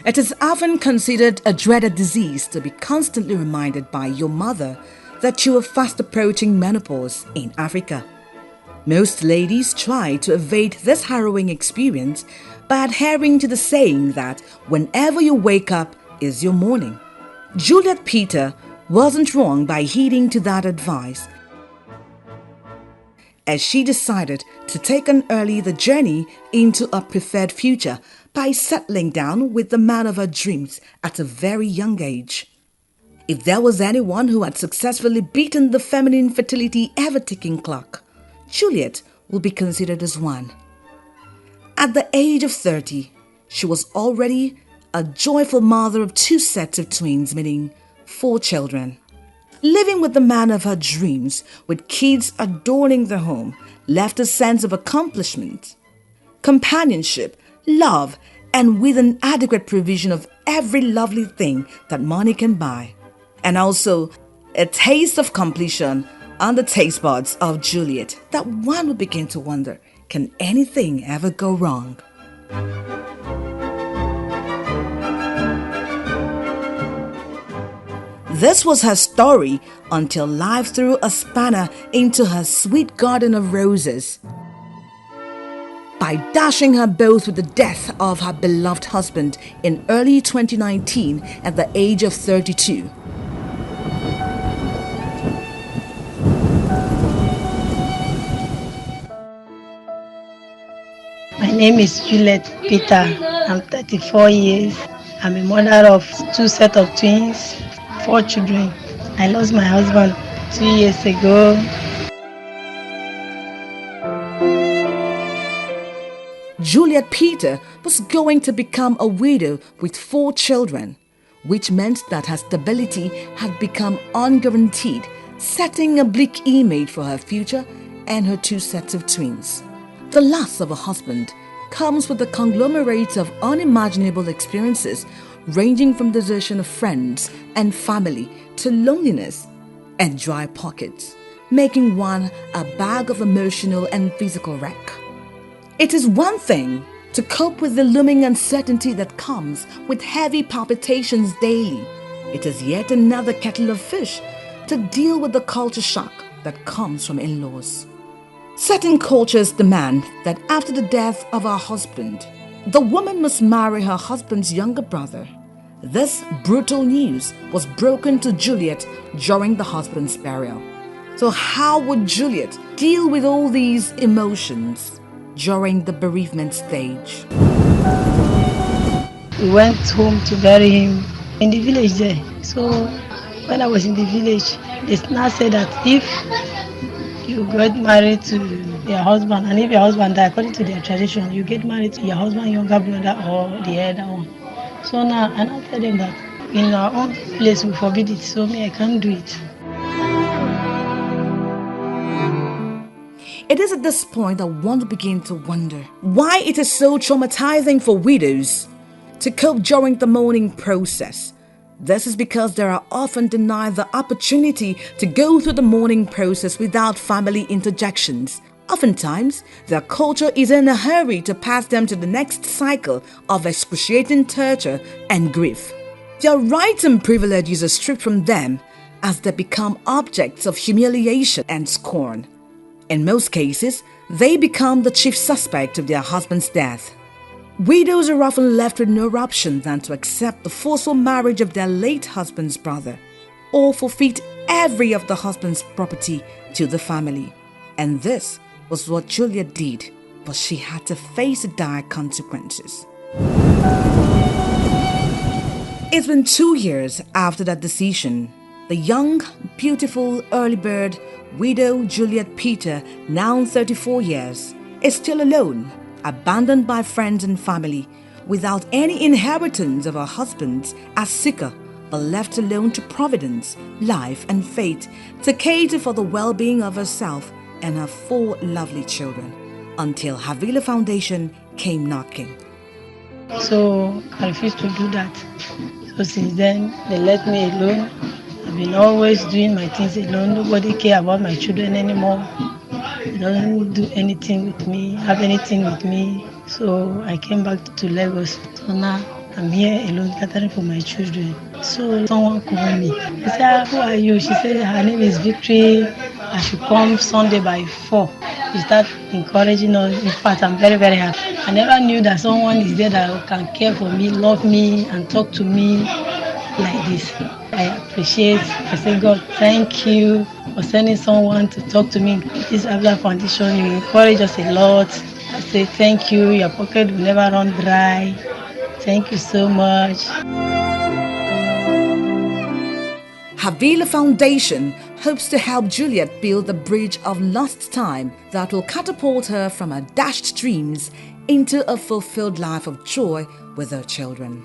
It is often considered a dreaded disease to be constantly reminded by your mother that you are fast approaching menopause in Africa. Most ladies try to evade this harrowing experience by adhering to the saying that whenever you wake up is your morning. Juliet Peter wasn't wrong by heeding to that advice, as she decided to take on early the journey into a preferred future by settling down with the man of her dreams at a very young age. If there was anyone who had successfully beaten the feminine fertility ever-ticking clock, Juliet would be considered as one. At the age of 30, she was already a joyful mother of 2 sets of twins, meaning 4 children. Living with the man of her dreams, with kids adorning the home, left a sense of accomplishment, companionship, love, and with an adequate provision of every lovely thing that money can buy. And also a taste of completion on the taste buds of Juliet that one would begin to wonder, can anything ever go wrong? This was her story until life threw a spanner into her sweet garden of roses by dashing her both with the death of her beloved husband in early 2019 at the age of 32. My name is Juliet Peter. I'm 34 years. I'm a mother of 2 sets of twins, 4 children. I lost my husband 2 years ago. Juliet Peter was going to become a widow with 4 children, which meant that her stability had become unguaranteed, setting a bleak image for her future and her 2 sets of twins. The loss of a husband comes with a conglomerate of unimaginable experiences, ranging from desertion of friends and family to loneliness and dry pockets, making one a bag of emotional and physical wreck. It is one thing to cope with the looming uncertainty that comes with heavy palpitations daily. It is yet another kettle of fish to deal with the culture shock that comes from in-laws. Certain cultures demand that after the death of her husband, the woman must marry her husband's younger brother. This brutal news was broken to Juliet during the husband's burial. So how would Juliet deal with all these emotions during the bereavement stage? We went home to bury him in the village there. So when I was in the village, they now said that if you get married to your husband, and if your husband died, according to their tradition, you get married to your husband's younger brother or the elder one. So now, and I tell them that in our own place we forbid it, so me, I can't do it. It is at this point that one begin to wonder why it is so traumatizing for widows to cope during the mourning process. This is because they are often denied the opportunity to go through the mourning process without family interjections. Oftentimes, their culture is in a hurry to pass them to the next cycle of excruciating torture and grief. Their rights and privileges are stripped from them as they become objects of humiliation and scorn. In most cases, they become the chief suspect of their husband's death. Widows are often left with no option than to accept the forceful marriage of their late husband's brother, or forfeit every of the husband's property to the family. And this was what Juliet did, but she had to face the dire consequences. It's been 2 years after that decision. The young, beautiful early bird widow Juliet Peter, now 34 years, is still alone, abandoned by friends and family, without any inheritance of her husband's as seeker, but left alone to providence, life and fate to cater for the well-being of herself and her 4 lovely children, until Havilah Foundation came knocking. So I refused to do that. So since then, they let me alone. I've been always doing my things alone. Nobody care about my children anymore. They don't do anything with me, have anything with me. So I came back to Lagos. So now I'm here alone gathering for my children. So someone called me. He said, who are you? She said, her name is Victory. I should come Sunday by 4. She start encouraging us. In fact, I'm very, very happy. I never knew that someone is there that can care for me, love me, and talk to me like this. I appreciate. I say, God, thank you for sending someone to talk to me. This Havilah Foundation, you encourage us a lot. I say, thank you. Your pocket will never run dry. Thank you so much. Havilah Foundation hopes to help Juliet build the bridge of lost time that will catapult her from her dashed dreams into a fulfilled life of joy with her children.